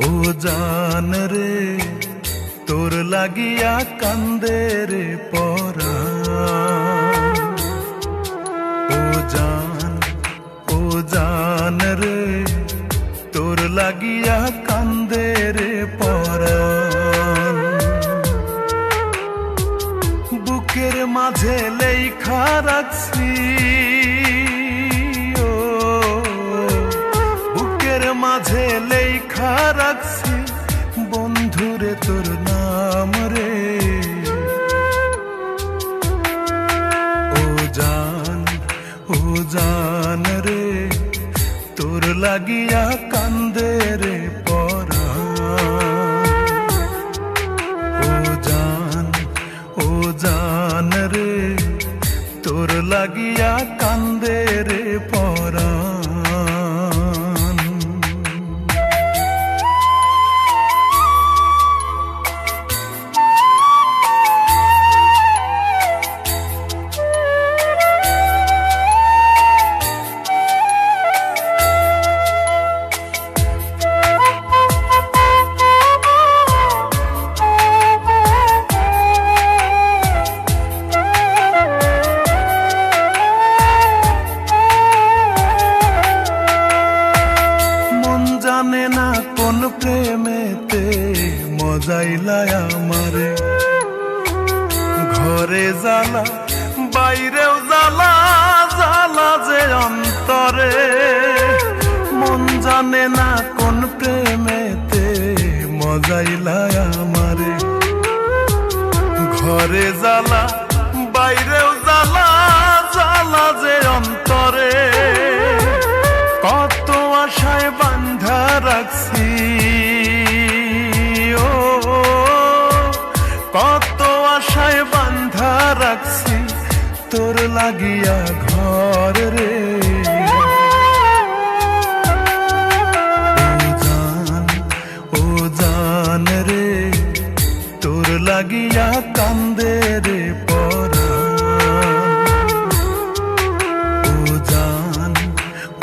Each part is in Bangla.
ও জান রে তোর লাগিয়া কান্দে রে পরাণ। ও জান রে তোর লাগিয়া কান্দে রে পরাণ। বুকের মাঝে লেখা রাখছি মাঝে লেখা রাখছি বন্ধুরে তোর নাম রে। ও জান রে তোর লাগিয়া কান্দে রে পরাণ। ও জান রে তোর লাগিয়া কান্দে রে পরাণ। জানে না কোন প্রেমেতে মজাইলায় আমারে। ঘরে জ্বালা বাইরেও জ্বালা, জ্বালা যে অন্তরে। মন জানে না কোন প্রেমেতে মজাইলায় আমারে। ঘরে জ্বালা বাইরেও জ্বালা, জ্বালা যে অন্তরে। কত আশায় বান্ধা রাখছি কত আশায় বান্ধা রাখছি তোর লাগিয়া ঘর রে। ও জান রে তোর লাগিয়া কান্দে রে পরাণ।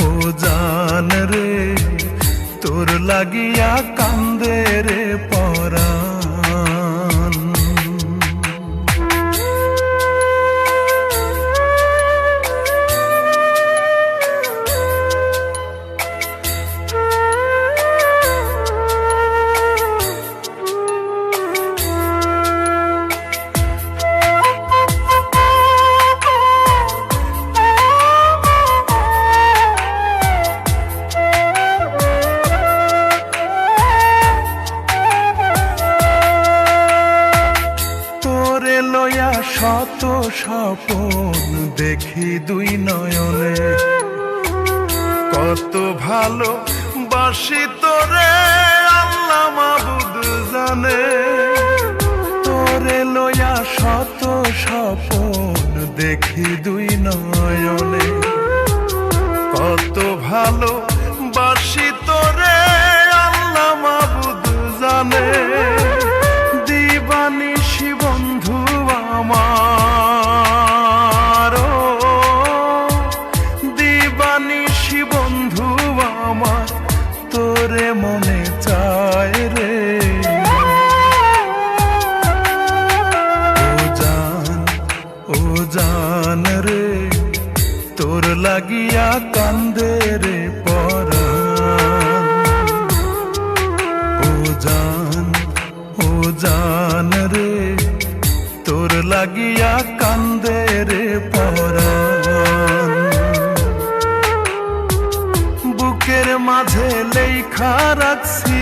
ও জান রে তোর লাগিয়া কান্দে রে পরাণ। শত স্বপন দেখি দুই নয়নে। কত ভালো বাসি তোরে আল্লাহ মাবুদ জানে। তোরে লয়া শত স্বপন দেখি দুই নয়নে। কত ভালো বাসি তোরে আল্লাহ মাবুদ জানে। দিবানিশি বন্ধু আমার, দিবানিশি বন্ধু আমার তোরে মনে চায় রে। ও জান রে তোর লাগিয়া কান্দে রে পরাণ। ও জান রে তোর লাগিয়া কান্দে রে পরাণ। বুকের মাঝে লেখা রাখছি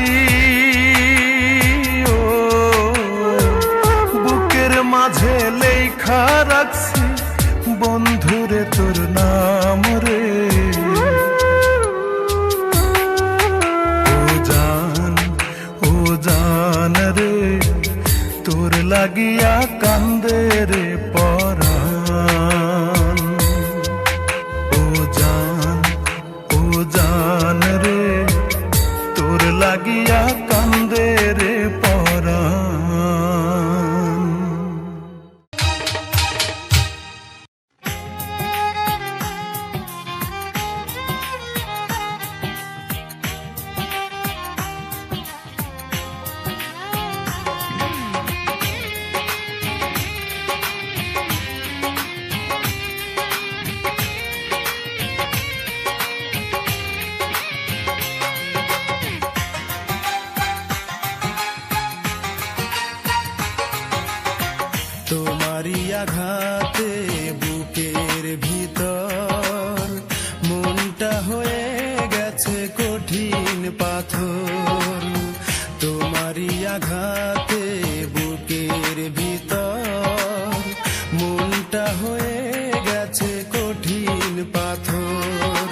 বুকের মাঝে লেখা রাখছি বন্ধুরে তোর নাম রে। ও জান রে তোর লাগিয়া কান্দে রে পরাণ। ও জান রে তোর লাগিয়া কান্দে রে পরাণ। আঘাতে বুকের ভিতর মনটা হয়ে গেছে কঠিন পাথর। তোমারই আঘাতে বুকের ভিতর মনটা হয়ে গেছে কঠিন পাথর।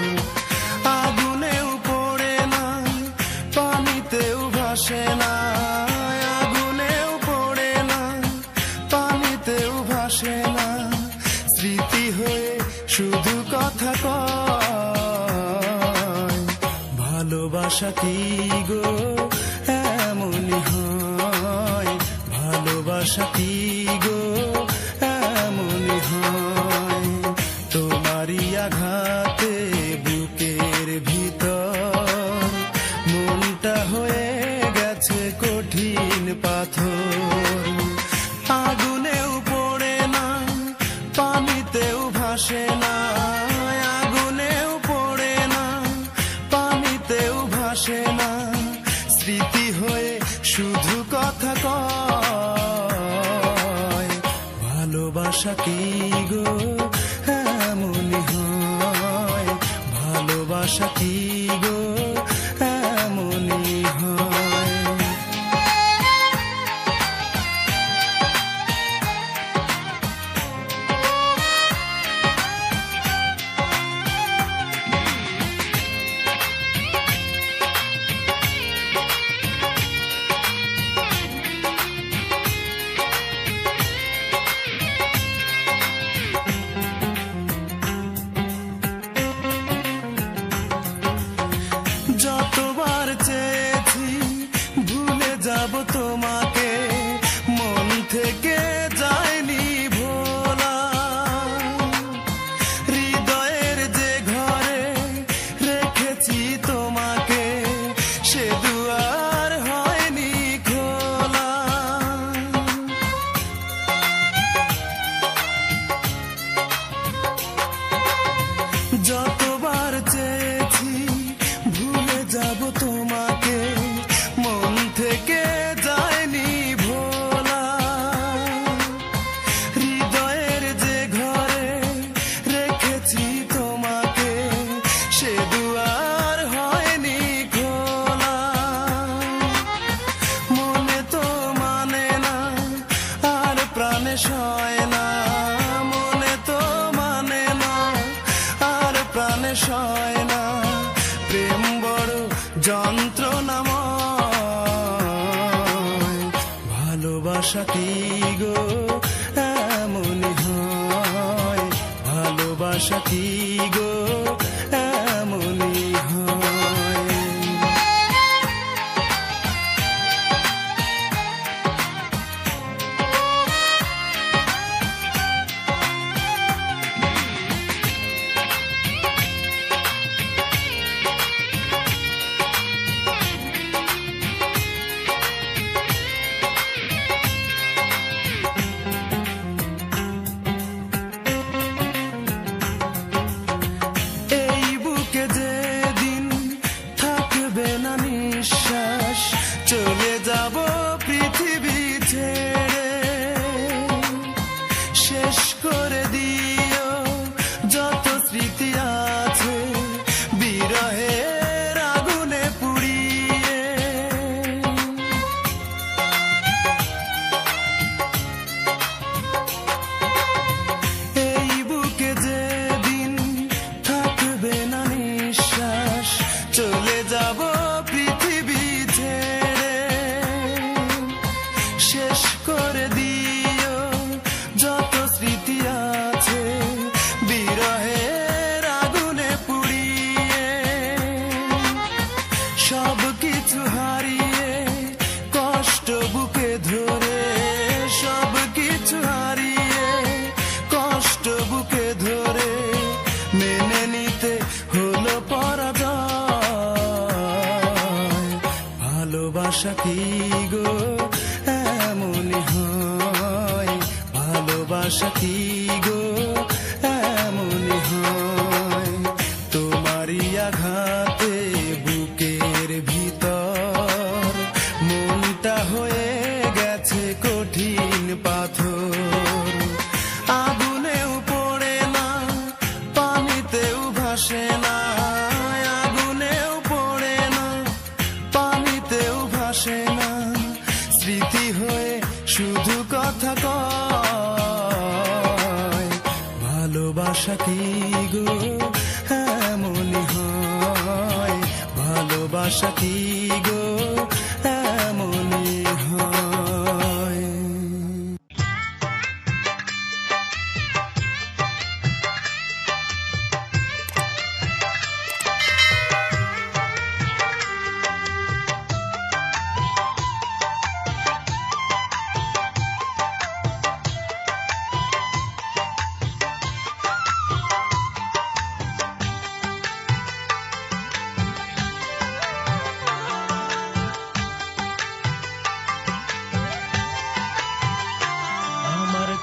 আগুনেও পড়ে না, পানিতেও ভাসে না, আগুনেও পড়ে না, পানিতেও ভাসে না, স্মৃতি হয়ে শুধু কথা কয়। ভালোবাসা কি গো এমনই হয়, ভালোবাসা কি গো এমনই হয়। তোমারই আঘাতে বুকের ভিতর মনটা হয়ে গেছে কঠিন পাথর। আগুনেও পড়ে না, পানিতেও ভাসে না, আগুনেও পড়ে না, পানিতেও ভাসে না, স্মৃতি হয়ে শুধু কথা কয়। ভালোবাসা কি গো এমনই হয়, ভালোবাসা কি গো এমনই হয়। যতবার চেয়েছি ভুলে যাব তোমাকে, মন থেকে যায়নি ভোলা। হৃদয়ের যে ঘরে রেখেছি তোমাকে, সে দুয়ার হয়নি খোলা। যতবার চেয়েছি ভুলে যাব তোমাকে, মন থেকে যায়নি ভোলা। হৃদয়ের যে ঘরে রেখেছি তোমাকে, সে দুয়ার হয়নি খোলা। মনে তো মানে না আর প্রাণে সয় না, মনে তো মানে না আর প্রাণে সয় না, প্রেম বড় যন্ত্রণাময়। ভালোবাসা কি গো এমনই হয়, ভালোবাসা কি গো এমনই হয়। এই বুকে যেদিন থাকবে না নিঃশ্বাস, চলে যাব পৃথিবী ছেড়ে। শেষ করে দিও যত স্মৃতি আছে বিরহের আগুনে পুড়িয়ে। এই বুকে যেদিন থাকবে না নিঃশ্বাস, চলে যাব পৃথিবী ছেড়ে। শেষ করে দিও যত স্মৃতি আছে বিরহের আগুনে পুড়িয়ে। সব কিছু হারিয়ে কষ্ট বুকে ধরে, সব কিছু হারিয়ে কষ্ট বুকে ধরে, মেনে নিতে হলো পরাজয়। ভালোবাসা কি গো এমনই হয়, ভালোবাসা কি গো এমনই হয়। তোমারই আঘাতে বুকের ভিতর মনটা হয়ে গেছে কঠিন পাথর। হয় না, স্মৃতি হয়ে শুধু কথা কয়। ভালোবাসা কি গো এমনই হয়, ভালোবাসা কি গো এমনই হয়।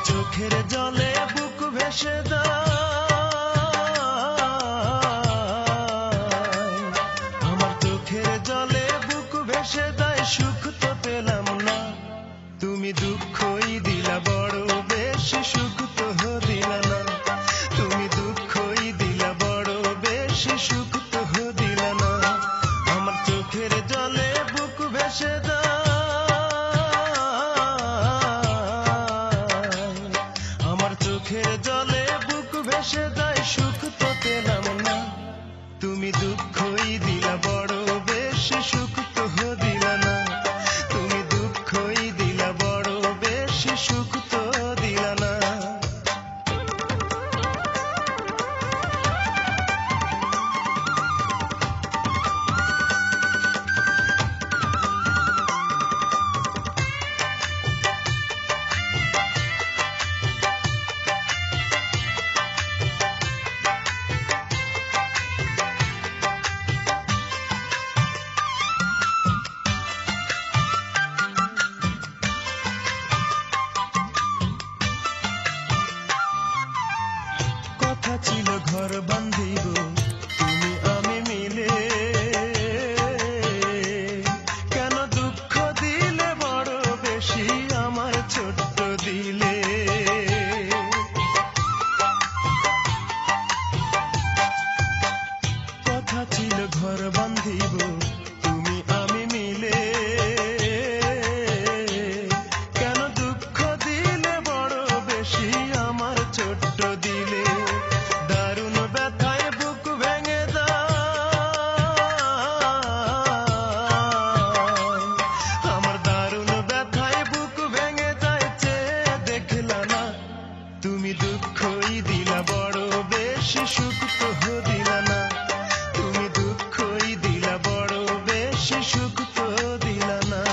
চোখের জলে বুক ভেসে দেয়, আমার চোখের জলে বুক ভেসে দেয়, সুখ তো পেলাম না, তুমি দুঃখই দিলা বড় বেশি, সুখ তো দিলা না, তুমি দুঃখই দিলা বড় বেশি, সুখ তো দিলা না। আমার চোখের জলে বুক ভেসে দেয়, চোখের জলে বুক ভেসে যায়, সুখ তো পেলাম না, তুমি দুঃখই দিলা বড় বেশি, সুখ তো দিলা না, তুমি দুঃখই দিলা বড় বেশি, সুখ তো দিলা না। কথা ছিল ঘর বাঁধিব তুমি আমি মিলে, কেন দুঃখ দিলে বড় বেশি আমার ছোট্ট দিলে। কথা ছিল ঘর বাঁধিব তুমি আমি মিলে, কেন দুঃখ দিলে বড় বেশি আমার ছোট্ট দিলে। দারুণ ব্যথায় বুক ভেঙে যায়, আমার দারুণ ব্যথায় বুক ভেঙে যায়, চেয়ে দেখলা না, তুমি দুঃখই দিলা বড় বেশি, সুখ তো দিলা না, তুমি দুঃখই দিলা বড় বেশি, সুখ তো দিলা না।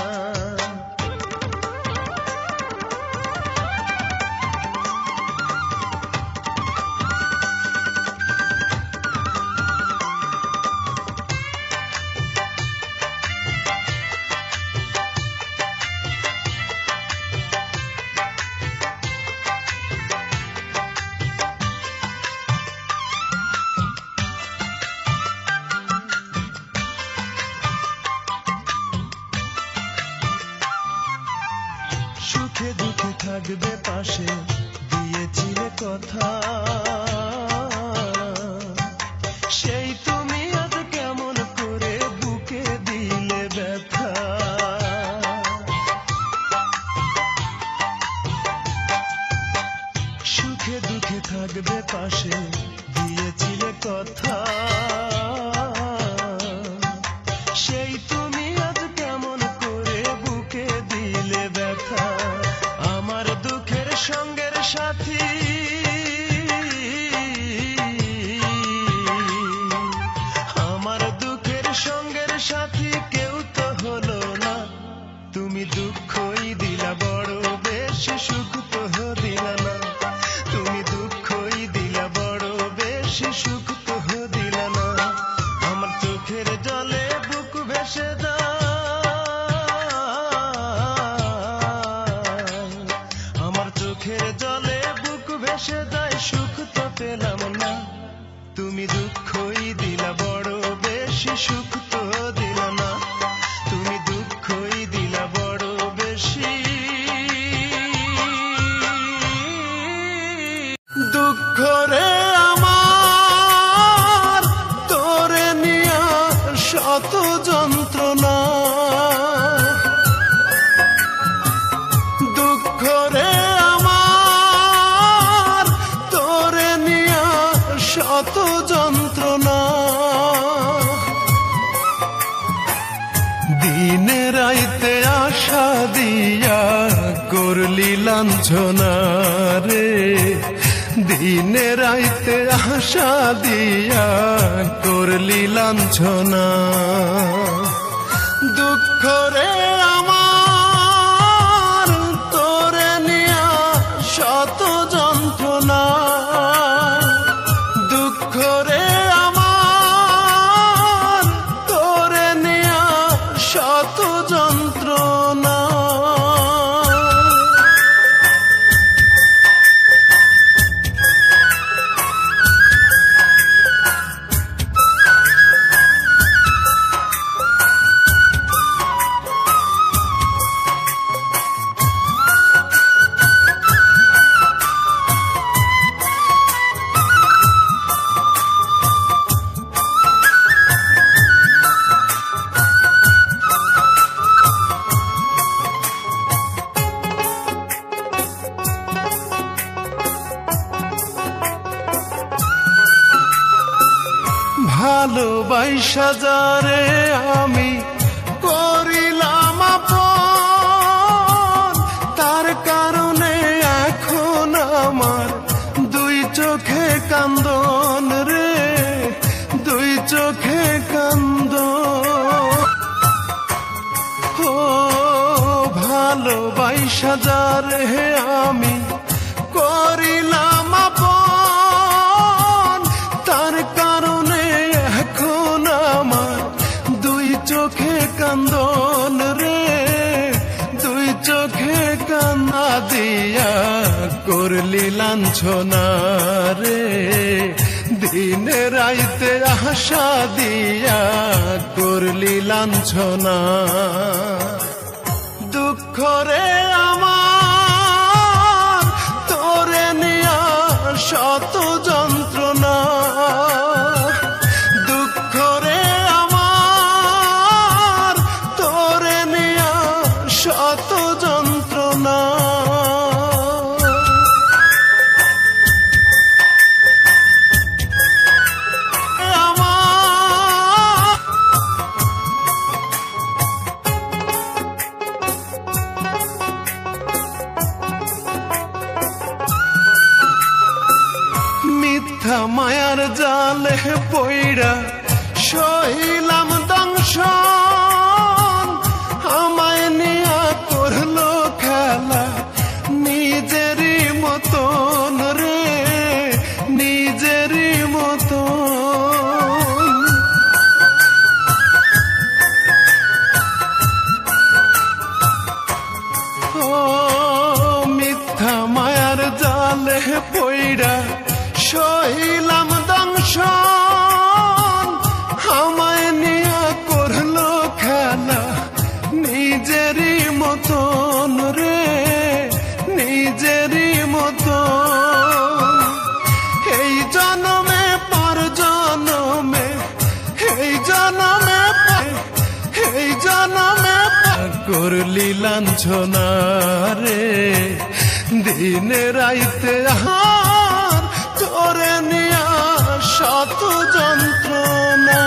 সুখে দুঃখে থাকবে পাশে দিয়েছিলে কথা, সেই তুমি আজ কেমন করে বুকে দিলে ব্যথা। সুখে দুঃখে থাকবে পাশে দিয়েছিলে কথা, সেই তুমি আজ কেমন করে বুকে দিলে ব্যথা। আমার দুঃখের সঙ্গের সাথী, আমার দুঃখের সঙ্গের সাথী কেউ তো হলো না, তুমি দুঃখই দিলা বড় বেশি, সুখ তো দিলা না, তুমি দুঃখই দিলা বড় বেশি, সুখ তো দিলা না। আমার চোখের জলে বুক ভেসে যায়, আমার চোখের জলে বুক ভেসে যায়, সুখ তো পেলাম না, তুমি দুঃখই দিলা বড় বেশি, সুখ তো দিলা না, তুমি দুঃখই দিলা বড় বেশি। রাইতে আশা দিয়া করলি লাঞ্ছনা রে, দিনে রাইতে আশা দিয়া করলি লাঞ্ছনা। দুঃখ রে আমার তোরে নিয়া শত যন্ত্রণা, দুঃখ রে আমার তোরে নিয়া শত যন্ত্রণা। ভালোবাসা যারে আমি করিলাম আপন, তার কারণে এখন আমার দুই চোখে কান্দন রে, দুই চোখে কান্দন। ও ভালোবাসা যারে আমি করিলাম আপন, তার কারণে এখন আমার দুই চোখে কান্দন রে, দুই চোখে কান্না দিয়া করলি লাঞ্ছনা রে, দিনে রাইতে আশা দিয়া করলি লাঞ্ছনা। দুঃখ রে আমার তোরে নিয়া শত যন্ত্রণা, দুঃখ রে আমার তোরে নিয়া শত যন্ত্রণা। মিথ্যা মায়ার জালে পইড়া সহিলাম দংশন, আমায় নিয়া করলো খেলা নিজেরই মতন রে, নিজেরই মতন। ও মিথ্যা মায়ার জালে পইড়া সহিলাম দংশন, আমায় নিয়া করলো খেলা নিজেরই মতন রে, নিজেরই মতন। এই জনমে পর জনমে, এই জনমে এই জনমে করলি লাঞ্ছনা রে, দিনে রাইতে আর তোরে নিয়া শত যন্ত্রণা।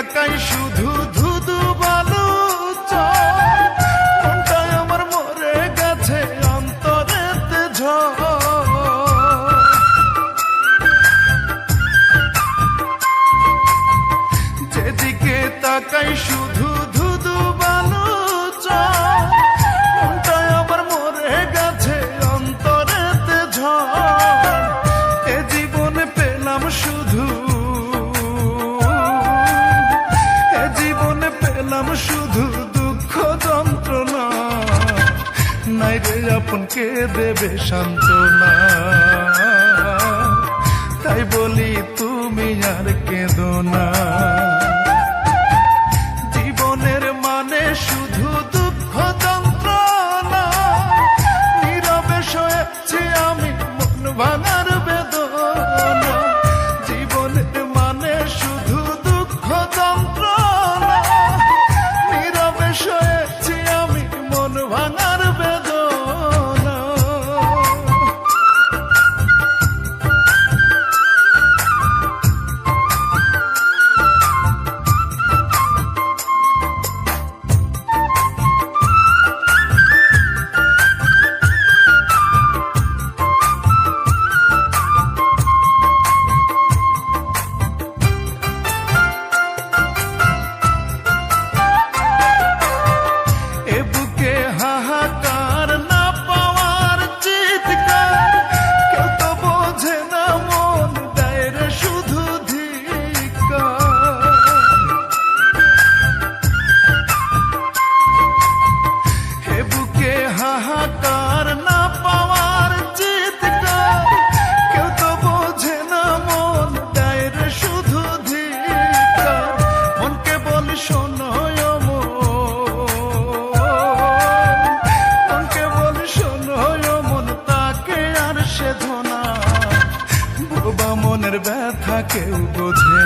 তাকাই শুধু ধুধু বালু চর, মনটাই আমার মরে গেছে অন্তরেতে ঝড়। যেদিকে তাকাই শুধু ধুধু বালু চর, মনটাই আমার মরে গেছে অন্তরেতে ঝড়। এ জীবনে পেলাম শুধু, এ জীবনে পেলাম শুধু দুঃখ যন্ত্রণা, নাই রে আপন কে দেবে সান্ত্বনা। তাই বলি তুমি আর কেঁদো না। জীবনের মানে শুধু দুঃখ যন্ত্রণা, নীরবে সয়েছি আমি মন ভাঙার বেদনা। জীবনের মানে শুধু দুঃখ যন্ত্রণা, নীরবে সয়েছি আমি মন ভাঙার বেদনা। হাহাকার না পাওয়ার চিৎকার, কেউ তো বোঝে না মন দেয় রে শুধু ধিক্কার। হে বুকে হাহাকার না পাওয়ার চিৎকার, কেউ তো বোঝে না মন দেয় রে শুধু ধিক্কার। মনকে বলি শোনো মনের ব্যথা কেউ বোঝে